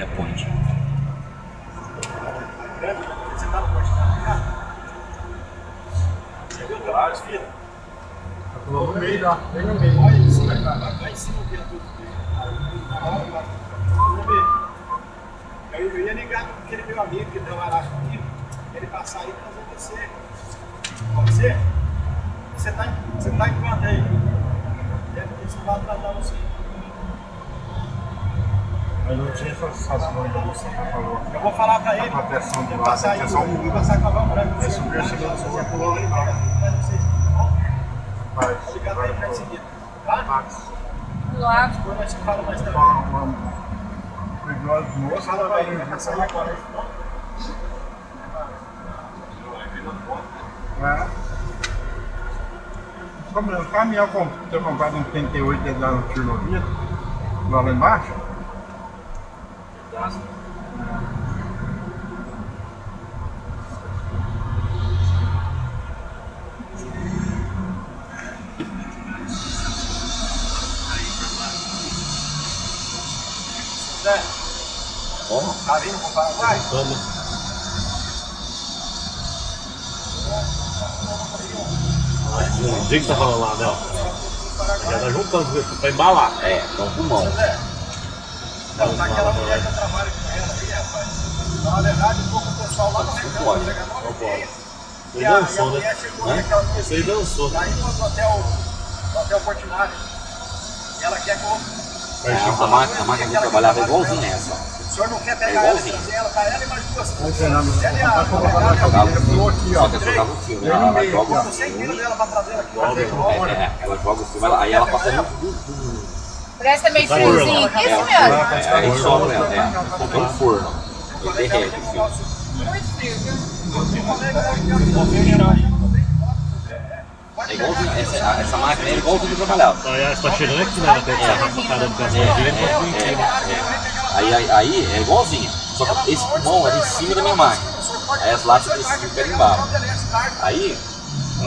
É ponte. Você tá no ponte, tá? Você viu vários filhos? No meio lá, bem no meio. Olha isso, vai lá em cima o viaduto. Vamos ver. Eu ia ligar para aquele meu amigo que trabalha comigo, ele passar aí e trazer você. Pode ser? Você tá em quanto aí? Você vai atrasar você. Mas não tinha essas mãos de você que falou. Eu vou falar pra ele. A proteção de lá, Passar aí, é só um passar com a mão branca. Vai subir a segunda, você pulou ali, Vai Vai. ligar pra ele pra seguir. Tá? Max. Lá. Depois nós te falamos mais tarde. Uma moça, Fala pra ele, vai passar aí agora. É. Como o caminhão ter comprado um 38 e dar no Tirnovia, lá embaixo. Zé, Como? tá vindo pro Paraguai? Vamos. O dia que você tá falando lá, né? Já tá juntando pra embalar. É, então pulmão. Zé, não, tá aquela mulher que eu trabalho com ela aí, rapaz. Então, na verdade, eu tô com o pessoal lá no recado, pode. chega 9h30. Ele E a dançou, mulher né? chegou Né? naquela Esse aí dançou. Aí no hotel Portinari. E ela quer que eu... A máquina que eu trabalhava é igualzinha essa. O senhor não quer pegar ela e trazer ela pra ela e mais duas? Fernando, Ela e a ela Jogava delegada, o filme. aqui, Só ó. que ela jogava o filme. Bem no Ela meio, joga o aqui, ó. Você filme. tira dela pra trazer ela aqui. Ela joga o filme. Aí ela passa muito. Parece meio Tá friozinho. burlão. Isso mesmo. Aí sobe ela. É um forno. Ele derrete o filme. Muito frio, viu? É igualzinho. Essa máquina é igualzinho que eu trabalhava. Você tá tirando aqui, né? Cada Aí é igualzinho. Só que esse pulmão era em cima da minha máquina. Aí as latas precisam carimbar. Aí,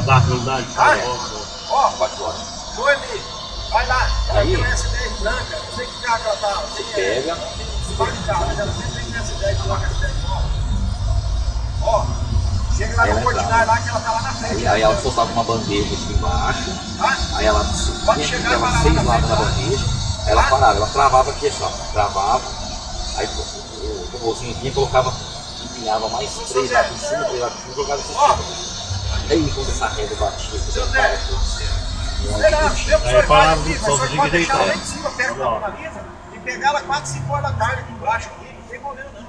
dá velocidade. Ó, 4 horas. Noemi, vai lá. Ela Aí. tem uma S10 branca. Não sei que carro que ela tá. Pega. Vários carros, mas ela sempre tem uma S10 branca. Ó, chega lá Ela no é Portinari lá que ela tá lá na frente. Aí ela soltava uma bandeja aqui embaixo. Tá? Aí ela ficava 6 lados na bandeja. Aí ela parava, ela travava aqui assim, ó. Travava. Aí o bolsinho vinha e colocava, empinhava mais 3 lados em cima, 3 lados em cima e colocava assim. Aí quando essa régua batia, você Seu para Zé, tudo. será? Mesmo que o senhor parava vai aqui, no mas o senhor sol, pode tem que deixar ela lá deitar. em cima, perto da baliza, e pegar ela 4, 5 horas da tarde aqui embaixo, aqui, não tem problema não.